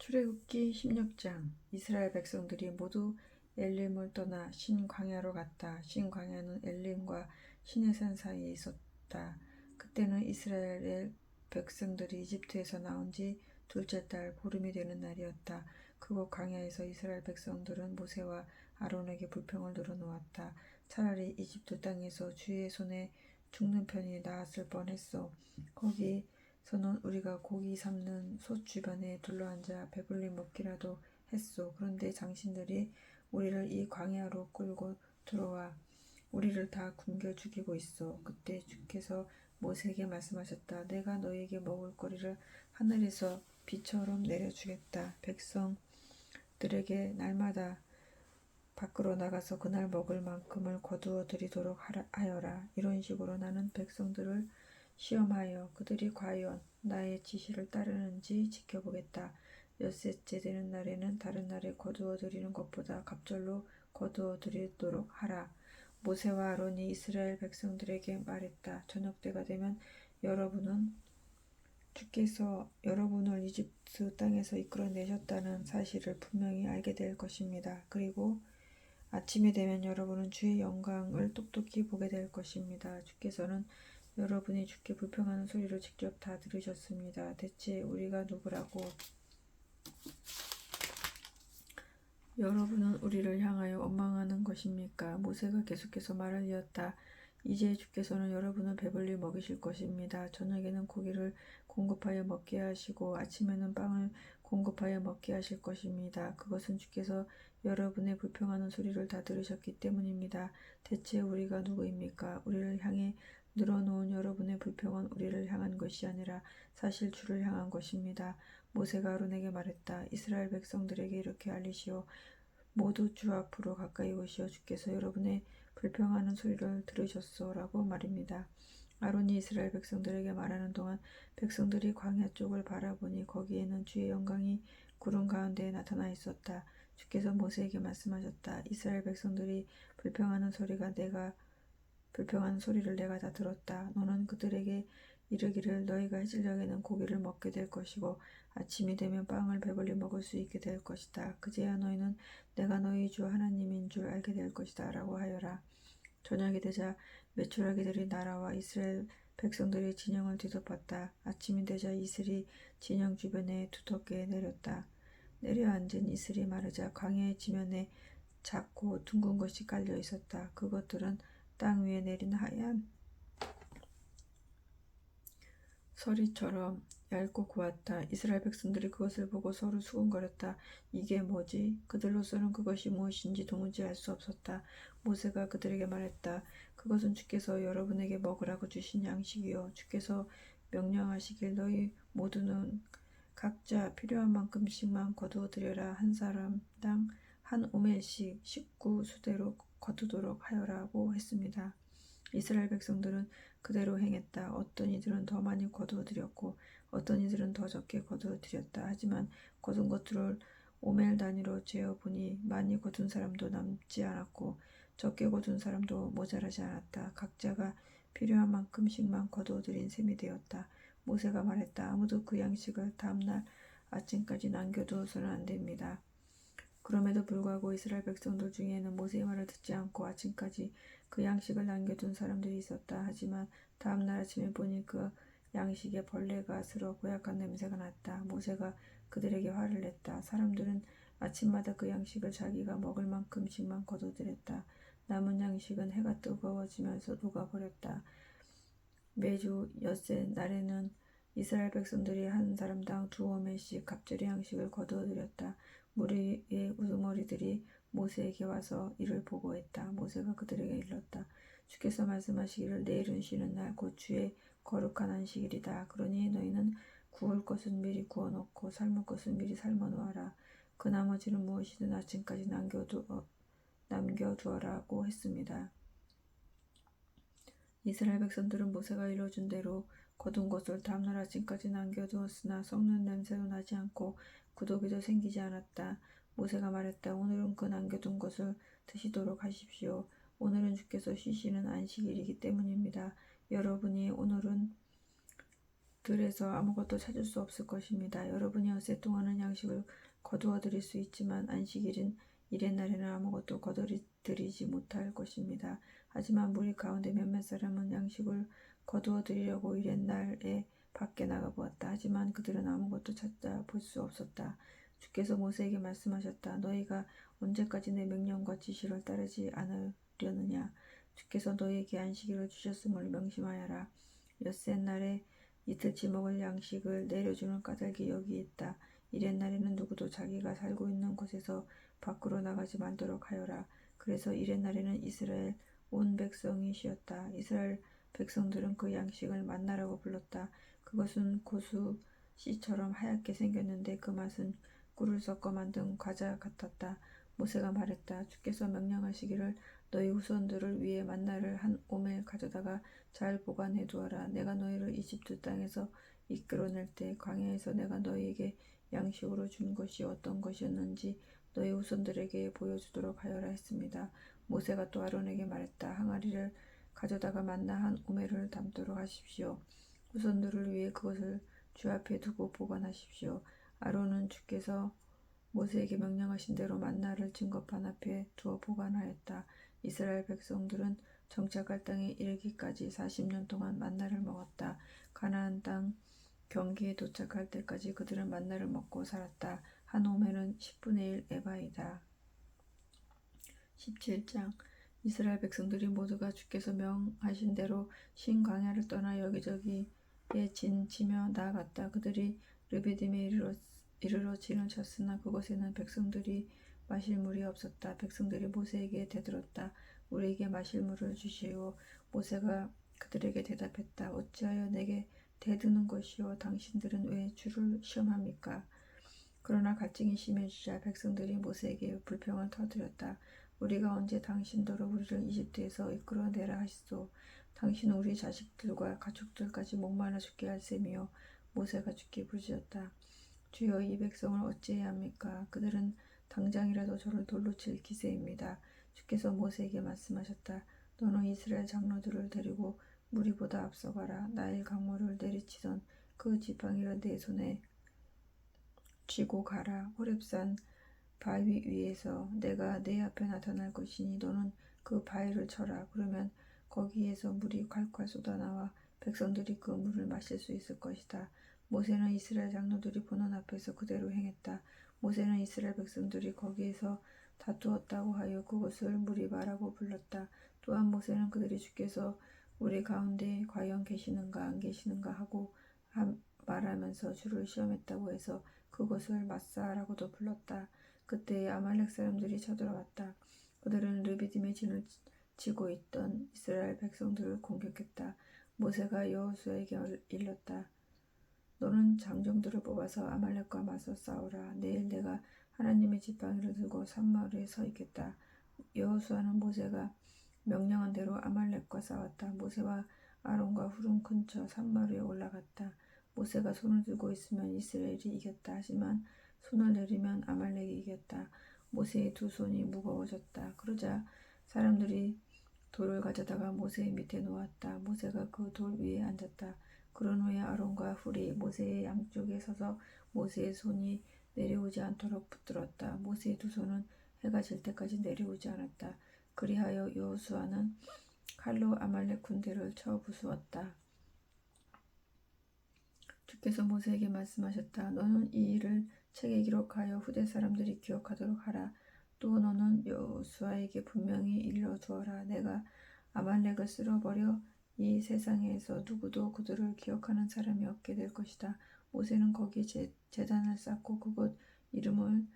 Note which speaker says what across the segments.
Speaker 1: 출애굽기 16장. 이스라엘 백성들이 모두 엘림을 떠나 신 광야로 갔다. 신 광야는 엘림과 시내산 사이에 있었다. 그때는 이스라엘 백성들이 이집트에서 나온 지 둘째 달 보름이 되는 날이었다. 그곳 광야에서 이스라엘 백성들은 모세와 아론에게 불평을 늘어놓았다. 차라리 이집트 땅에서 주의 손에 죽는 편이 나았을 뻔했어. 거기서는 우리가 고기 삶는 솥 주변에 둘러앉아 배불리 먹기라도 했소. 그런데 당신들이 우리를 이 광야로 끌고 들어와 우리를 다 굶겨 죽이고 있어. 그때 주께서 모세에게 말씀하셨다. 내가 너희에게 먹을 거리를 하늘에서 비처럼 내려주겠다. 백성들에게 날마다 밖으로 나가서 그날 먹을 만큼을 거두어 드리도록 하여라. 이런 식으로 나는 백성들을 시험하여 그들이 과연 나의 지시를 따르는지 지켜보겠다. 엿새째 되는 날에는 다른 날에 거두어 드리는 것보다 갑절로 거두어 드리도록 하라. 모세와 아론이 이스라엘 백성들에게 말했다. 저녁 때가 되면 주께서 여러분을 이집트 땅에서 이끌어내셨다는 사실을 분명히 알게 될 것입니다. 그리고 아침이 되면 여러분은 주의 영광을 똑똑히 보게 될 것입니다. 주께서는 여러분이 주께 불평하는 소리를 직접 다 들으셨습니다. 대체 우리가 누구라고 여러분은 우리를 향하여 원망하는 것입니까? 모세가 계속해서 말을 이었다. 이제 주께서는 여러분을 배불리 먹이실 것입니다. 저녁에는 고기를 공급하여 먹게 하시고 아침에는 빵을 공급하여 먹게 하실 것입니다. 그것은 주께서 여러분의 불평하는 소리를 다 들으셨기 때문입니다. 대체 우리가 누구입니까? 우리를 향해 늘어놓은 여러분의 불평은 우리를 향한 것이 아니라 사실 주를 향한 것입니다. 모세가 아론에게 말했다. 이스라엘 백성들에게 이렇게 알리시오. 모두 주 앞으로 가까이 오시어 주께서 여러분의 불평하는 소리를 들으셨소라고 말입니다. 아론이 이스라엘 백성들에게 말하는 동안 백성들이 광야 쪽을 바라보니 거기에는 주의 영광이 구름 가운데에 나타나 있었다. 주께서 모세에게 말씀하셨다. 이스라엘 백성들이 불평하는 소리를 내가 다 들었다. 너는 그들에게 이르기를 너희가 해질녘에는 고기를 먹게 될 것이고 아침이 되면 빵을 배불리 먹을 수 있게 될 것이다. 그제야 너희는 내가 너희 주 하나님인 줄 알게 될 것이다 라고 하여라. 저녁이 되자 메추라기들이 날아와 이스라엘 백성들의 진영을 뒤덮었다. 아침이 되자 이슬이 진영 주변에 두텁게 내려앉은 이슬이 마르자 광야의 지면에 작고 둥근 것이 깔려 있었다. 그것들은 땅 위에 내린 하얀 서리처럼 얇고 고왔다. 이스라엘 백성들이 그것을 보고 서로 수군거렸다. 이게 뭐지? 그들로서는 그것이 무엇인지 도무지 알 수 없었다. 모세가 그들에게 말했다. 그것은 주께서 여러분에게 먹으라고 주신 양식이요. 주께서 명령하시길 너희 모두는 각자 필요한 만큼씩만 거두어 드려라. 한 사람당 한 오멜씩 19수대로 거두도록 하여라고 했습니다. 이스라엘 백성들은 그대로 행했다. 어떤 이들은 더 많이 거두어 들였고 어떤 이들은 더 적게 거두어 들였다. 하지만 거둔 것들을 오멜 단위로 재어보니 많이 거둔 사람도 남지 않았고 적게 거둔 사람도 모자라지 않았다. 각자가 필요한 만큼씩만 거두어 들인 셈이 되었다. 모세가 말했다. 아무도 그 양식을 다음날 아침까지 남겨두어서는 안 됩니다. 그럼에도 불구하고 이스라엘 백성들 중에는 모세의 말을 듣지 않고 아침까지 그 양식을 남겨둔 사람들이 있었다. 하지만 다음날 아침에 보니 그 양식에 벌레가 슬어 고약한 냄새가 났다. 모세가 그들에게 화를 냈다. 사람들은 아침마다 그 양식을 자기가 먹을 만큼씩만 거둬들였다. 남은 양식은 해가 뜨거워지면서 녹아버렸다. 매주 엿새 날에는 이스라엘 백성들이 한 사람당 2오멜씩 갑절의 양식을 거두어들였다. 무리의 우두머리들이 모세에게 와서 이를 보고했다. 모세가 그들에게 일렀다. 주께서 말씀하시기를 내일은 쉬는 날 곧 주의 거룩한 안식일이다. 그러니 너희는 구울 것은 미리 구워놓고 삶을 것은 미리 삶아놓아라. 그 나머지는 무엇이든 아침까지 남겨두어라고 했습니다. 이스라엘 백성들은 모세가 일러준 대로 거둔 것을 다음날 아침까지 남겨두었으나 썩는 냄새도 나지 않고 구더기도 생기지 않았다. 모세가 말했다. 오늘은 그 남겨둔 것을 드시도록 하십시오. 오늘은 주께서 쉬시는 안식일이기 때문입니다. 여러분이 오늘은 들에서 아무것도 찾을 수 없을 것입니다. 여러분이 어세 동안은 양식을 거두어 드릴 수 있지만 안식일인 일의 날에는 아무것도 거두드리지 못할 것입니다. 하지만 무리 가운데 몇몇 사람은 양식을 거두어 드리려고 일의 날에 밖에 나가 보았다. 하지만 그들은 아무것도 찾아 볼 수 없었다. 주께서 모세에게 말씀하셨다. 너희가 언제까지 내 명령과 지시를 따르지 않으려느냐. 주께서 너희에게 안식일을 주셨음을 명심하여라. 엿새 날에 이틀치 먹을 양식을 내려주는 까닭이 여기 있다. 이렛 날에는 누구도 자기가 살고 있는 곳에서 밖으로 나가지 말도록 하여라. 그래서 이렛 날에는 이스라엘 온 백성이 쉬었다. 이스라엘 백성들은 그 양식을 만나라고 불렀다. 그것은 고수 씨처럼 하얗게 생겼는데 그 맛은 꿀을 섞어 만든 과자 같았다. 모세가 말했다. 주께서 명령하시기를 너희 후손들을 위해 만나를 한 오멜 가져다가 잘 보관해 두어라. 내가 너희를 이집트 땅에서 이끌어낼 때 광야에서 내가 너희에게 양식으로 준 것이 어떤 것이었는지 너희 후손들에게 보여주도록 하여라 했습니다. 모세가 또 아론에게 말했다. 항아리를 가져다가 만나 한 오멜을 담도록 하십시오. 후손들을 위해 그것을 주 앞에 두고 보관하십시오. 아론은 주께서 모세에게 명령하신 대로 만나를 증거판 앞에 두어 보관하였다. 이스라엘 백성들은 정착할 땅에 이르기까지 40년 동안 만나를 먹었다. 가나안 땅 경계에 도착할 때까지 그들은 만나를 먹고 살았다. 한 오멜은 10분의 1 에바이다. 17장 이스라엘 백성들이 모두가 주께서 명하신 대로 신 광야를 떠나 여기저기에 진치며 나아갔다. 그들이 르비딤에 이르러 진을 쳤으나 그곳에는 백성들이 마실 물이 없었다. 백성들이 모세에게 대들었다. 우리에게 마실 물을 주시오. 모세가 그들에게 대답했다. 어찌하여 내게 대드는 것이오. 당신들은 왜 주를 시험합니까? 그러나 갈증이 심해지자 백성들이 모세에게 불평을 터뜨렸다. 우리가 언제 당신더러 우리를 이집트에서 이끌어내라 하시소. 당신은 우리 자식들과 가축들까지 목말라 죽게 할 셈이요. 모세가 주께 부르짖었다. 주여 이 백성을 어찌해야 합니까? 그들은 당장이라도 저를 돌로 칠 기세입니다. 주께서 모세에게 말씀하셨다. 너는 이스라엘 장로들을 데리고 무리보다 앞서가라. 나일 강물을 내리치던 그 지팡이를 내 손에 쥐고 가라. 호렙산 바위 위에서 내가 내 앞에 나타날 것이니 너는 그 바위를 쳐라. 그러면 거기에서 물이 콸콸 쏟아나와 백성들이 그 물을 마실 수 있을 것이다. 모세는 이스라엘 장로들이 보는 앞에서 그대로 행했다. 모세는 이스라엘 백성들이 거기에서 다투었다고 하여 그곳을 무리바라고 불렀다. 또한 모세는 그들이 주께서 우리 가운데 과연 계시는가 안 계시는가 하고 말하면서 주를 시험했다고 해서 그곳을 마사라고도 불렀다. 그때에 아말렉 사람들이 쳐들어왔다. 그들은 르비딤에 진을 치고 있던 이스라엘 백성들을 공격했다. 모세가 여호수아에게 일렀다. 너는 장정들을 뽑아서 아말렉과 맞서 싸우라. 내일 내가 하나님의 지팡이를 들고 산마루에 서 있겠다. 여호수아는 모세가 명령한 대로 아말렉과 싸웠다. 모세와 아론과 후름 근처 산마루에 올라갔다. 모세가 손을 들고 있으면 이스라엘이 이겼다. 하지만 손을 내리면 아말렉이 이겼다. 모세의 두 손이 무거워졌다. 그러자 사람들이 돌을 가져다가 모세 밑에 놓았다. 모세가 그 돌 위에 앉았다. 그런 후에 아론과 훌이 모세의 양쪽에 서서 모세의 손이 내려오지 않도록 붙들었다. 모세의 두 손은 해가 질 때까지 내려오지 않았다. 그리하여 여호수아는 칼로 아말렉 군대를 쳐 부수었다. 주께서 모세에게 말씀하셨다. 너는 이 일을 책에 기록하여 후대 사람들이 기억하도록 하라. 또 너는 여호수아에게 분명히 일러주어라. 내가 아말렉을 쓸어버려 이 세상에서 누구도 그들을 기억하는 사람이 없게 될 것이다. 모세는 거기 제단을 쌓고 그곳 이름을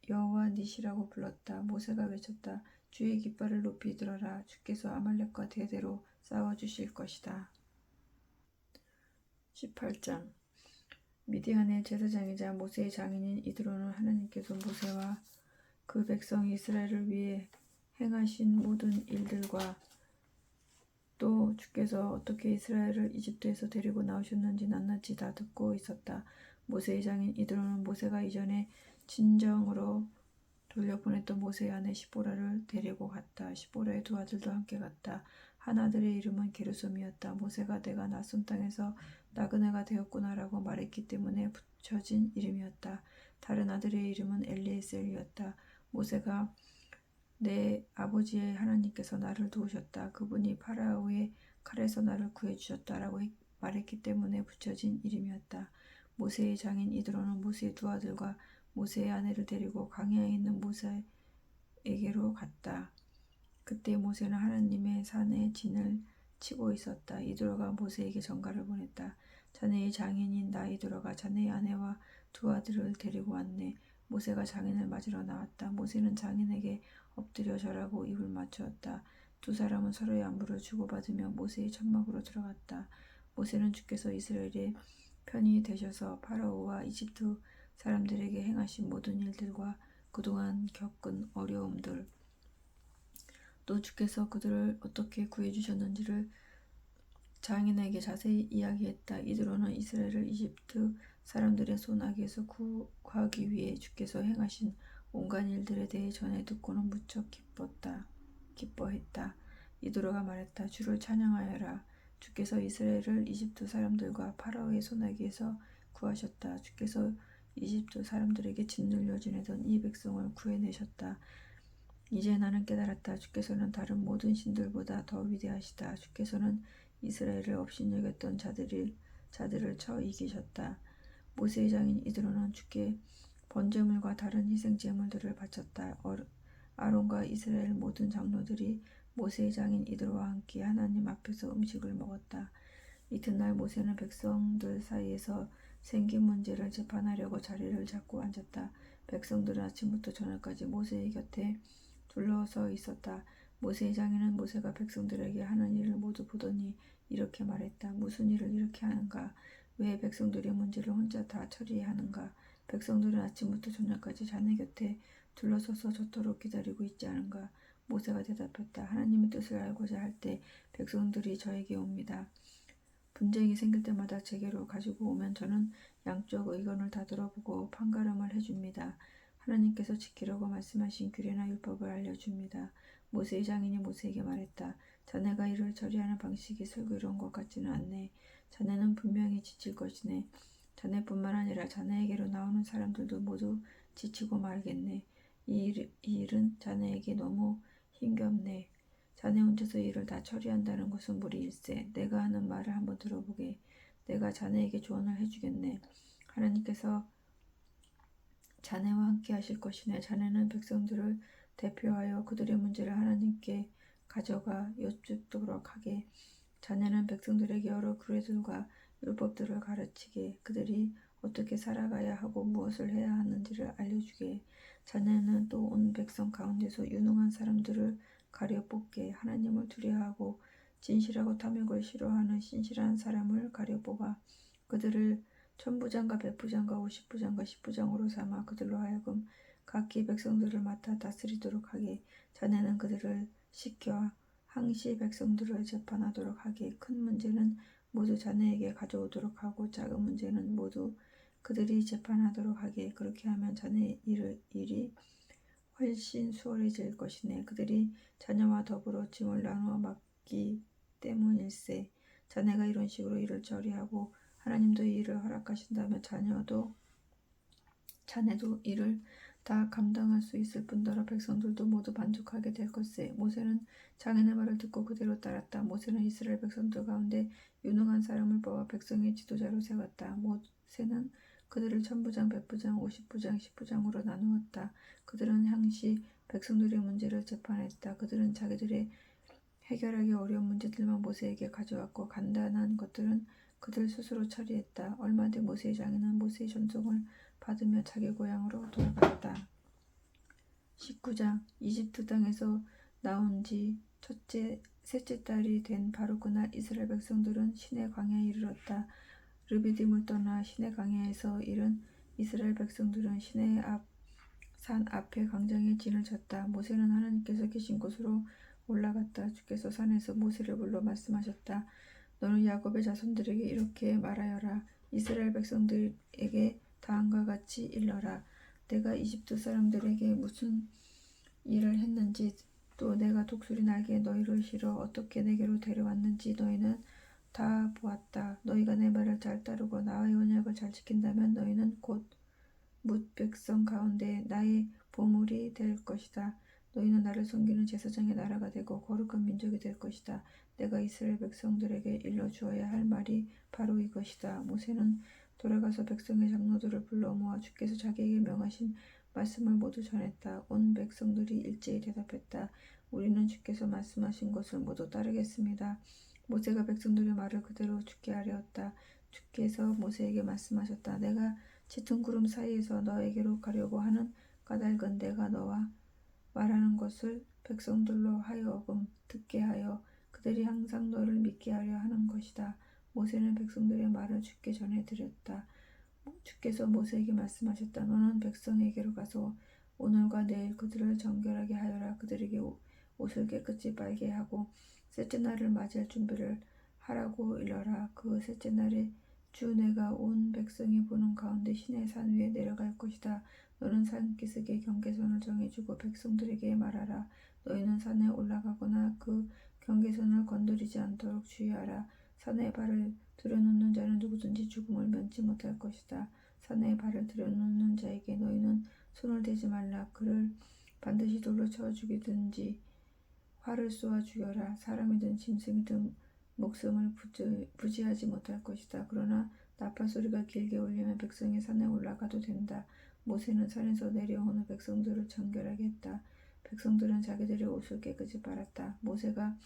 Speaker 1: 여호와 니시라고 불렀다. 모세가 외쳤다. 주의 깃발을 높이 들어라. 주께서 아말렉과 대대로 싸워주실 것이다. 18장 미디안의 제사장이자 모세의 장인인 이드로는 하나님께서 모세와 그 백성 이스라엘을 위해 행하신 모든 일들과 또 주께서 어떻게 이스라엘을 이집트에서 데리고 나오셨는지 낱낱이 다 듣고 있었다. 모세의 장인 이드로는 모세가 이전에 진정으로 돌려보냈던 모세의 아내 시보라를 데리고 갔다. 시보라의 두 아들도 함께 갔다. 한 아들의 이름은 게르솜이었다. 모세가 내가 낯선 땅에서 나그네가 되었구나라고 말했기 때문에 붙여진 이름이었다. 다른 아들의 이름은 엘리에셀이었다. 모세가 내 아버지의 하나님께서 나를 도우셨다. 그분이 파라오의 칼에서 나를 구해주셨다라고 말했기 때문에 붙여진 이름이었다. 모세의 장인 이드로는 모세의 두 아들과 모세의 아내를 데리고 광야에 있는 모세에게로 갔다. 그때 모세는 하나님의 산에 진을 치고 있었다. 이드로가 모세에게 전가를 보냈다. 자네의 장인인 나 이드로가 자네의 아내와 두 아들을 데리고 왔네. 모세가 장인을 맞으러 나왔다. 모세는 장인에게 엎드려 절하고 입을 맞추었다. 두 사람은 서로의 안부를 주고받으며 모세의 천막으로 들어갔다. 모세는 주께서 이스라엘의 편이 되셔서 파라오와 이집트 사람들에게 행하신 모든 일들과 그동안 겪은 어려움들, 또 주께서 그들을 어떻게 구해주셨는지를 장인에게 자세히 이야기했다. 이드로는 이스라엘을 이집트 사람들의 손아귀에서 구하기 위해 주께서 행하신 온갖 일들에 대해 전해 듣고는 무척 기뻐했다. 이드로가 말했다. 주를 찬양하여라. 주께서 이스라엘을 이집트 사람들과 파라오의 손아귀에서 구하셨다. 주께서 이집트 사람들에게 짓눌려 지내던 이 백성을 구해내셨다. 이제 나는 깨달았다. 주께서는 다른 모든 신들보다 더 위대하시다. 주께서는 이스라엘을 업신여겼던 자들을 쳐 이기셨다. 모세의 장인 이드로는 주께 번제물과 다른 희생제물들을 바쳤다. 아론과 이스라엘 모든 장로들이 모세의 장인 이드로와 함께 하나님 앞에서 음식을 먹었다. 이튿날 모세는 백성들 사이에서 생긴 문제를 재판하려고 자리를 잡고 앉았다. 백성들은 아침부터 저녁까지 모세의 곁에 둘러서 있었다. 모세의 장인은 모세가 백성들에게 하는 일을 모두 보더니 이렇게 말했다. 무슨 일을 이렇게 하는가? 왜 백성들의 문제를 혼자 다 처리해야 하는가? 백성들은 아침부터 저녁까지 자네 곁에 둘러서서 저토록 기다리고 있지 않은가? 모세가 대답했다. 하나님의 뜻을 알고자 할 때 백성들이 저에게 옵니다. 분쟁이 생길 때마다 제게로 가지고 오면 저는 양쪽 의견을 다 들어보고 판가름을 해줍니다. 하나님께서 지키라고 말씀하신 규례나 율법을 알려줍니다. 모세의 장인이 모세에게 말했다. 자네가 이를 처리하는 방식이 슬기로운 것 같지는 않네. 자네는 분명히 지칠 것이네. 자네뿐만 아니라 자네에게로 나오는 사람들도 모두 지치고 말겠네. 이 일은 자네에게 너무 힘겹네. 자네 혼자서 일을 다 처리한다는 것은 무리일세. 내가 하는 말을 한번 들어보게. 내가 자네에게 조언을 해주겠네. 하나님께서 자네와 함께 하실 것이네. 자네는 백성들을 대표하여 그들의 문제를 하나님께 가져가 여쭙도록 하게. 자네는 백성들에게 여러 규례들과 율법들을 가르치게. 그들이 어떻게 살아가야 하고 무엇을 해야 하는지를 알려주게. 자네는 또 온 백성 가운데서 유능한 사람들을 가려 뽑게. 하나님을 두려워하고 진실하고 탐욕을 싫어하는 신실한 사람을 가려 뽑아 그들을 천부장과 백부장과 50부장과 10부장으로 삼아 그들로 하여금 각기 백성들을 맡아 다스리도록 하게. 자네는 그들을 시켜 항시 백성들을 재판하도록 하게. 큰 문제는 모두 자네에게 가져오도록 하고 작은 문제는 모두 그들이 재판하도록 하게. 그렇게 하면 자네의 일이 훨씬 수월해질 것이네. 그들이 자네와 더불어 짐을 나누어 맡기 때문일세. 자네가 이런 식으로 일을 처리하고 하나님도 이 일을 허락하신다면 자네도 일을 다 감당할 수 있을 뿐더러 백성들도 모두 만족하게 될 것세. 모세는 장인의 말을 듣고 그대로 따랐다. 모세는 이스라엘 백성들 가운데 유능한 사람을 뽑아 백성의 지도자로 세웠다. 모세는 그들을 천부장, 백부장, 50부장, 10부장으로 나누었다. 그들은 항시 백성들의 문제를 재판했다. 그들은 자기들의 해결하기 어려운 문제들만 모세에게 가져왔고 간단한 것들은 그들 스스로 처리했다. 얼마 뒤 모세의 장인은 모세의 전송을 받으며 자기 고향으로 돌아갔다. 19장. 이집트 땅에서 나온 지 셋째 달이 된 바로 그날 이스라엘 백성들은 시내 광야에 이르렀다. 르비딤을 떠나 시내 광야에서 이른 이스라엘 백성들은 시내 산 앞에 광장에 진을 쳤다. 모세는 하나님께서 계신 곳으로 올라갔다. 주께서 산에서 모세를 불러 말씀하셨다. 너는 야곱의 자손들에게 이렇게 말하여라. 이스라엘 백성들에게 다음과 같이 일러라. 내가 이집트 사람들에게 무슨 일을 했는지 또 내가 독수리 날개에 너희를 실어 어떻게 내게로 데려왔는지 너희는 다 보았다. 너희가 내 말을 잘 따르고 나의 언약을 잘 지킨다면 너희는 곧 뭇 백성 가운데 나의 보물이 될 것이다. 너희는 나를 섬기는 제사장의 나라가 되고 거룩한 민족이 될 것이다. 내가 이스라엘 백성들에게 일러주어야 할 말이 바로 이것이다. 모세는 돌아가서 백성의 장로들을 불러 모아 주께서 자기에게 명하신 말씀을 모두 전했다. 온 백성들이 일제히 대답했다. 우리는 주께서 말씀하신 것을 모두 따르겠습니다. 모세가 백성들의 말을 그대로 듣게 하려었다. 주께서 모세에게 말씀하셨다. 내가 짙은 구름 사이에서 너에게로 가려고 하는 까닭은 내가 너와 말하는 것을 백성들로 하여금 듣게 하여 그들이 항상 너를 믿게 하려 하는 것이다. 모세는 백성들의 말을 주께 전해드렸다. 주께서 모세에게 말씀하셨다. 너는 백성에게로 가서 오늘과 내일 그들을 정결하게 하여라. 그들에게 옷을 깨끗이 빨게 하고 셋째 날을 맞이할 준비를 하라고 일러라. 그 셋째 날에 주 내가 온 백성이 보는 가운데 시내 산 위에 내려갈 것이다. 너는 산기슭의 경계선을 정해주고 백성들에게 말하라. 너희는 산에 올라가거나 그 경계선을 건드리지 않도록 주의하라. 산에 발을 들여놓는 자는 누구든지 죽음을 면치 못할 것이다. 산에 발을 들여놓는 자에게 너희는 손을 대지 말라. 그를 반드시 돌로 쳐 죽이든지 활을 쏘아 죽여라. 사람이든 짐승이든 목숨을 부지하지 못할 것이다. 그러나 나팔 소리가 길게 울리면 백성이 산에 올라가도 된다. 모세는 산에서 내려오는 백성들을 정결하게 했다. 백성들은 자기들의 옷을 깨끗이 빨았다. 모세가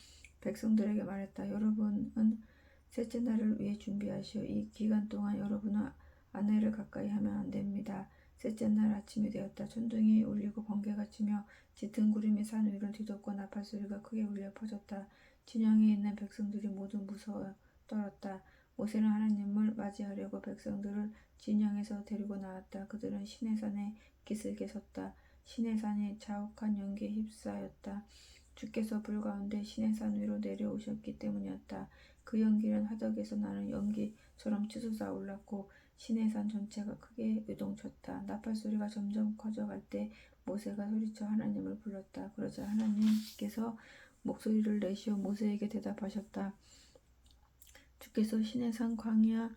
Speaker 1: 백성들에게 말했다. 여러분은 셋째 날을 위해 준비하시오. 이 기간 동안 여러분은 아내를 가까이 하면 안 됩니다. 셋째 날 아침이 되었다. 천둥이 울리고 번개가 치며 짙은 구름이 산 위를 뒤덮고 나팔 소리가 크게 울려 퍼졌다. 진영에 있는 백성들이 모두 무서워 떨었다. 모세는 하나님을 맞이하려고 백성들을 진영에서 데리고 나왔다. 그들은 시내산에 기슭에 섰다. 시내산이 자욱한 연기에 휩싸였다. 주께서 불 가운데 시내산 위로 내려오셨기 때문이었다. 그 연기는 화덕에서 나는 연기처럼 치솟아 올랐고 시내산 전체가 크게 요동쳤다. 나팔 소리가 점점 커져갈 때 모세가 소리쳐 하나님을 불렀다. 그러자 하나님께서 목소리를 내시어 모세에게 대답하셨다. 주께서 시내산 광야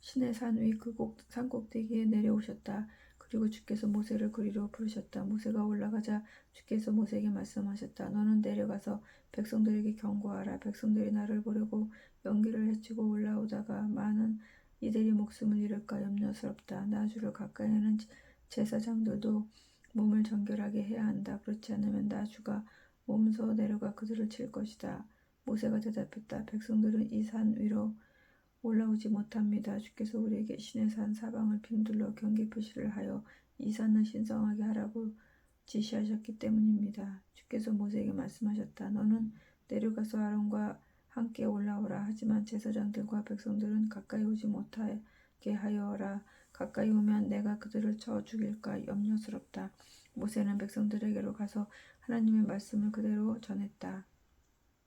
Speaker 1: 시내산 위 그 산꼭대기에 내려오셨다. 그리고 주께서 모세를 그리로 부르셨다. 모세가 올라가자 주께서 모세에게 말씀하셨다. 너는 내려가서 백성들에게 경고하라. 백성들이 나를 보려고 연기를 헤치고 올라오다가 많은 이들이 목숨을 잃을까 염려스럽다. 나 주를 가까이 하는 제사장들도 몸을 정결하게 해야 한다. 그렇지 않으면 나 주가 몸소 내려가 그들을 칠 것이다. 모세가 대답했다. 백성들은 이 산 위로 올라오지 못합니다. 주께서 우리에게 시내산 사방을 빙둘러 경계 표시를 하여 이 산을 신성하게 하라고 지시하셨기 때문입니다. 주께서 모세에게 말씀하셨다. 너는 내려가서 아론과 함께 올라오라. 하지만 제사장들과 백성들은 가까이 오지 못하게 하여라. 가까이 오면 내가 그들을 쳐 죽일까 염려스럽다. 모세는 백성들에게로 가서 하나님의 말씀을 그대로 전했다.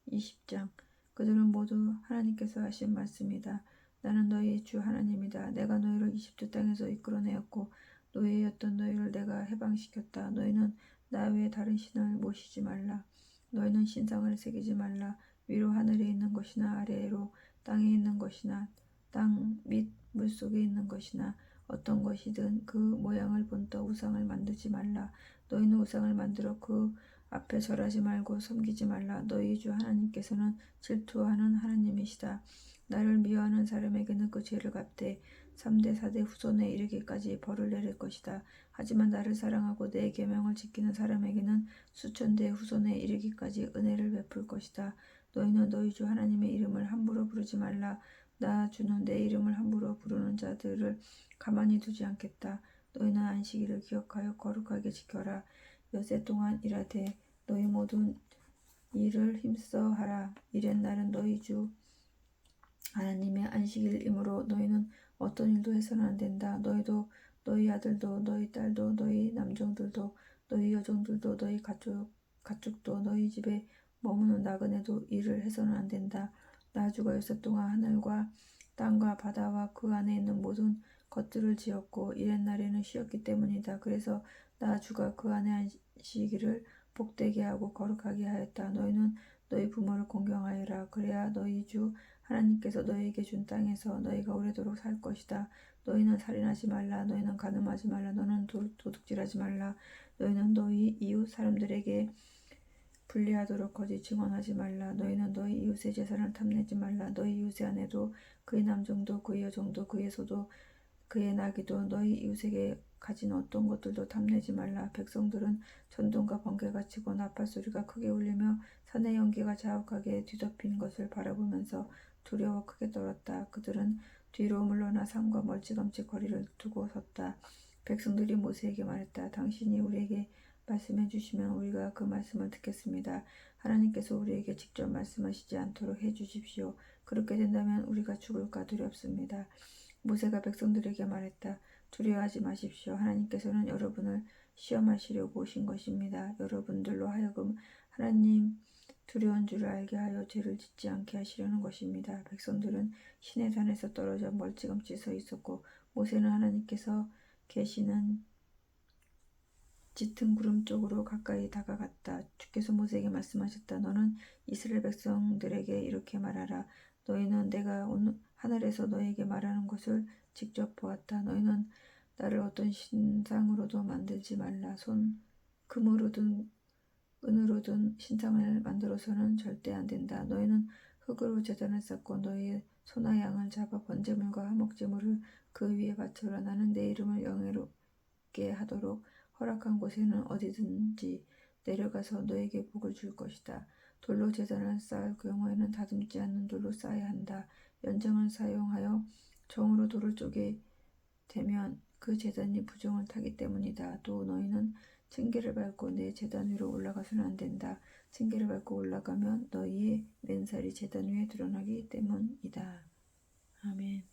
Speaker 1: 20장 그들은 모두 하나님께서 하신 말씀이다. 나는 너희의 주 하나님이다. 내가 너희를 이집트 땅에서 이끌어내었고 노예였던 너희를 내가 해방시켰다. 너희는 나 외에 다른 신을 모시지 말라. 너희는 신상을 새기지 말라. 위로 하늘에 있는 것이나 아래로 땅에 있는 것이나 땅 및 물속에 있는 것이나 어떤 것이든 그 모양을 본떠 우상을 만들지 말라. 너희는 우상을 만들어 그 앞에 절하지 말고 섬기지 말라. 너희 주 하나님께서는 질투하는 하나님이시다. 나를 미워하는 사람에게는 그 죄를 갚되 3대 4대 후손에 이르기까지 벌을 내릴 것이다. 하지만 나를 사랑하고 내 계명을 지키는 사람에게는 수천 대 후손에 이르기까지 은혜를 베풀 것이다. 너희는 너희 주 하나님의 이름을 함부로 부르지 말라. 나 주는 내 이름을 함부로 부르는 자들을 가만히 두지 않겠다. 너희는 안식일을 기억하여 거룩하게 지켜라. 여세 동안 일하되 너희 모든 일을 힘써 하라. 이렛날은 너희 주 하나님의 안식일이므로 너희는 어떤 일도 해서는 안 된다. 너희도 너희 아들도 너희 딸도 너희 남종들도 너희 여종들도 너희 가축도 너희 집에 머무는 나그네도 일을 해서는 안 된다. 나 주가 여세 동안 하늘과 땅과 바다와 그 안에 있는 모든 것들을 지었고 이렛날에는 쉬었기 때문이다. 그래서 나 주가 그 안에 안식일을 복되게 하고 거룩하게 하였다. 너희는 너희 부모를 공경하여라. 그래야 너희 주 하나님께서 너희에게 준 땅에서 너희가 오래도록 살 것이다. 너희는 살인하지 말라. 너희는 간음하지 말라. 너는 도둑질하지 말라. 너희는 너희 이웃 사람들에게 불리하도록 거짓 증언하지 말라. 너희는 너희 이웃의 재산을 탐내지 말라. 너희 이웃의 아내도 그의 남종도 그의 여종도 그의 소도 그의 나귀도 너희 이웃에게 가진 어떤 것들도 탐내지 말라. 백성들은 천둥과 번개가 치고 나팔 소리가 크게 울리며 산의 연기가 자욱하게 뒤덮인 것을 바라보면서 두려워 크게 떨었다. 그들은 뒤로 물러나 산과 멀찌감치 거리를 두고 섰다. 백성들이 모세에게 말했다. 당신이 우리에게 말씀해 주시면 우리가 그 말씀을 듣겠습니다. 하나님께서 우리에게 직접 말씀하시지 않도록 해 주십시오. 그렇게 된다면 우리가 죽을까 두렵습니다. 모세가 백성들에게 말했다. 두려워하지 마십시오. 하나님께서는 여러분을 시험하시려고 오신 것입니다. 여러분들로 하여금 하나님 두려운 줄을 알게 하여 죄를 짓지 않게 하시려는 것입니다. 백성들은 시내 산에서 떨어져 멀찌감치 서 있었고 모세는 하나님께서 계시는 짙은 구름 쪽으로 가까이 다가갔다. 주께서 모세에게 말씀하셨다. 너는 이스라엘 백성들에게 이렇게 말하라. 너희는 내가 오늘 하늘에서 너희에게 말하는 것을 직접 보았다. 너희는 나를 어떤 신상으로도 만들지 말라. 금으로든 은으로든 신상을 만들어서는 절대 안 된다. 너희는 흙으로 제단을 쌓고 너희의 소나 양을 잡아 번제물과 화목제물을 그 위에 바쳐라. 나는 내 이름을 영예롭게 하도록 허락한 곳에는 어디든지 내려가서 너에게 복을 줄 것이다. 돌로 제단을 쌓을 경우에는 다듬지 않는 돌로 쌓아야 한다. 연장을 사용하여 정으로 돌을 쪼개 되면 그 제단이 부정을 타기 때문이다. 또 너희는 층계를 밟고 내 제단 위로 올라가서는 안 된다. 층계를 밟고 올라가면 너희의 맨살이 제단 위에 드러나기 때문이다. 아멘.